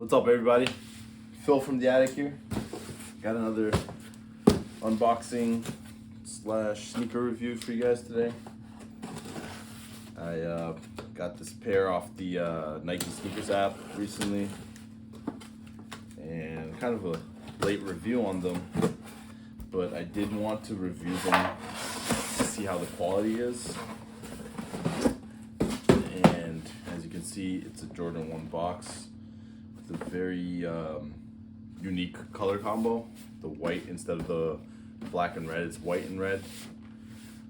What's up, everybody? Phil from the attic here. Got another unboxing slash sneaker review for you guys today. I got this pair off the Nike sneakers app recently, and kind of a late review on them, but I did want to review them to see how the quality is. And as you can see, it's a Jordan 1 box. A very unique color combo. The white instead of the black and red, it's white and red,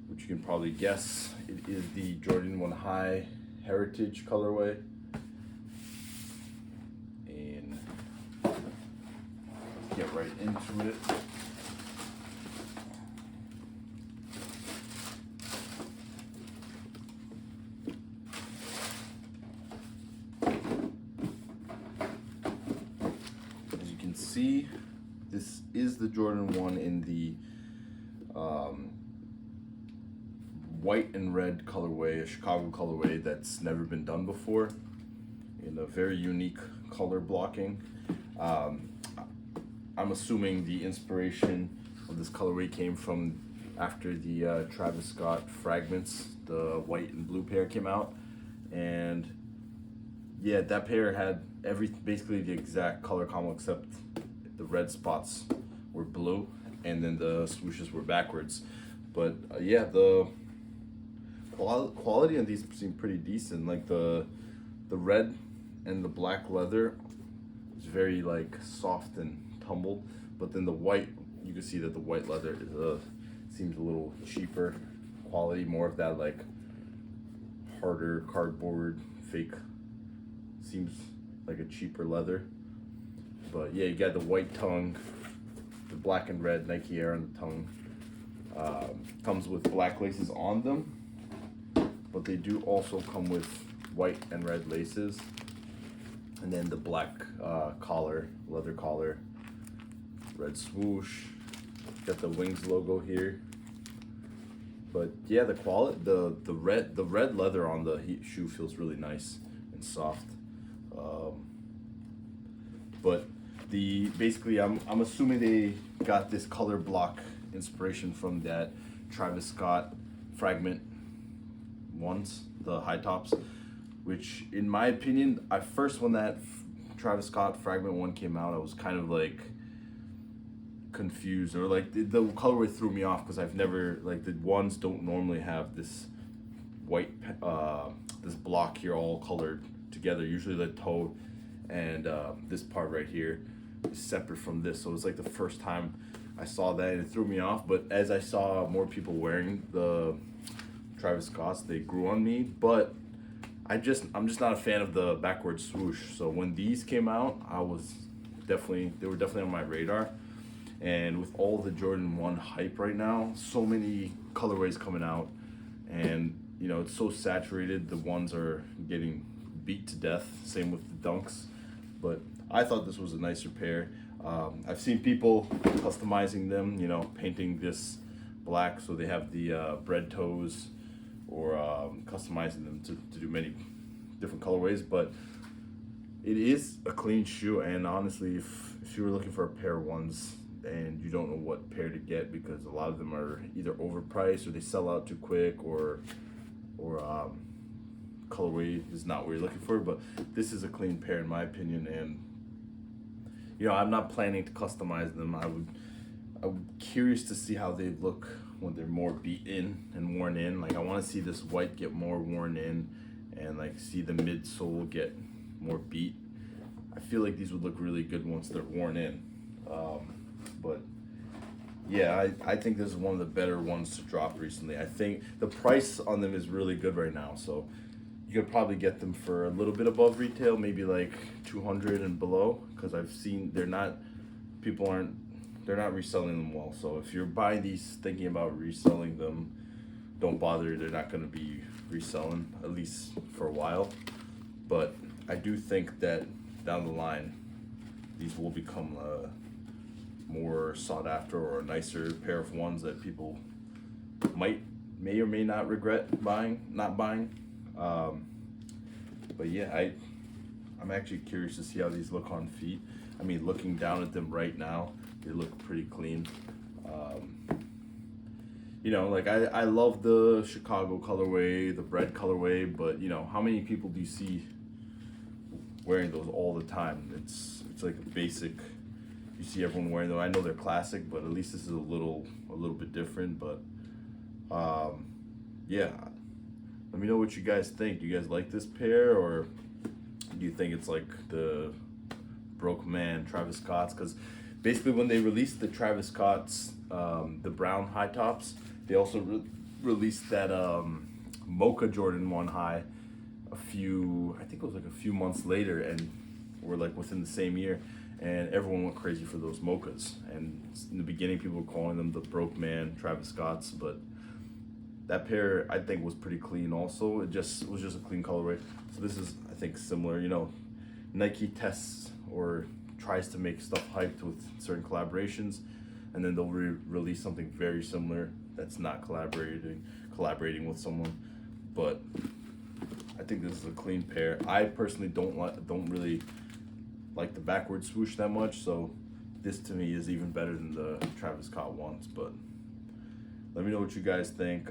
which you can probably guess it is the Jordan 1 High Heritage colorway. And let's get right into it. See, this is the Jordan 1 in the white and red colorway, a Chicago colorway that's never been done before, in a very unique color blocking. I'm assuming the inspiration of this colorway came from after the Travis Scott Fragments, the white and blue pair came out, and yeah, that pair had basically the exact color combo except the red spots were blue and then the swooshes were backwards. But yeah, the quality on these seem pretty decent. Like the red and the black leather is very like soft and tumbled, but then the white, you can see that the white leather is seems a little cheaper quality, more of that like harder cardboard fake. Seems like a cheaper leather. But yeah, you got the white tongue, the black and red Nike Air on the tongue. Comes with black laces on them, but they do also come with white and red laces. And then the black collar, leather collar, red swoosh. Got the Wings logo here. But yeah, the quality, the red leather on the shoe feels really nice and soft. But basically I'm assuming they got this color block inspiration from that Travis Scott Fragment ones, the high tops, which in my opinion, when that Travis Scott Fragment one came out, I was kind of like confused, or like the colorway threw me off because I've never, like, the ones don't normally have this white this block here all colored together. Usually the toe and this part right here is separate from this, so it's like the first time I saw that and it threw me off. But as I saw more people wearing the Travis Scotts, they grew on me. But I'm just not a fan of the backward swoosh. So when these came out, they were definitely on my radar. And with all the Jordan 1 hype right now, so many colorways coming out, and you know, it's so saturated, the ones are getting beat to death. Same with the Dunks. But I thought this was a nicer pair. I've seen people customizing them, you know, painting this black so they have the bread toes, or customizing them to do many different colorways. But it is a clean shoe, and honestly, if you were looking for a pair of ones and you don't know what pair to get, because a lot of them are either overpriced or they sell out too quick, or colorway is not what you're looking for. But this is a clean pair in my opinion, and you know, I'm not planning to customize them. I'm curious to see how they look when they're more beat in and worn in. Like, I want to see this white get more worn in, and like see the midsole get more beat. I feel like these would look really good once they're worn in. But yeah, I think this is one of the better ones to drop recently. I think the price on them is really good right now, so you could probably get them for a little bit above retail, maybe like 200 and below, because I've seen they're not reselling them well. So if you're buying these thinking about reselling them, don't bother. They're not going to be reselling, at least for a while. But I do think that down the line, these will become more sought after, or a nicer pair of ones that people may or may not regret not buying. But yeah, I'm actually curious to see how these look on feet. I mean, looking down at them right now, they look pretty clean. You know, like I love the Chicago colorway, the red colorway, but you know, how many people do you see wearing those all the time? It's like a basic. You see everyone wearing them. I know they're classic, but at least this is a little bit different. But yeah, let me know what you guys think. Do you guys like this pair, or do you think it's like the broke man Travis Scott's? Because basically when they released the Travis Scott's, the brown high tops, they also released that Mocha Jordan 1 high I think it was like a few months later, and we're like within the same year, and everyone went crazy for those Mochas. And in the beginning, people were calling them the broke man Travis Scott's, but that pair I think was pretty clean also. It was just a clean colorway. So this is, I think, similar. You know, Nike tests or tries to make stuff hyped with certain collaborations, and then they'll release something very similar that's not collaborating with someone. But I think this is a clean pair. I personally don't really like the backward swoosh that much, so this to me is even better than the Travis Scott ones. But let me know what you guys think.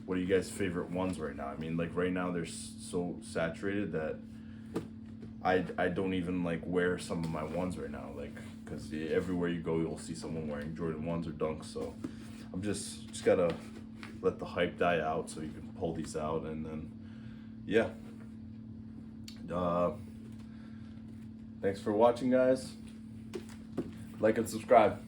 What are you guys' favorite ones right now? I mean, like right now they're so saturated that I don't even like wear some of my ones right now, like, because everywhere you go you'll see someone wearing Jordan 1s or Dunks. So I'm just gotta let the hype die out so you can pull these out, and then yeah. Thanks for watching, guys. Like and subscribe.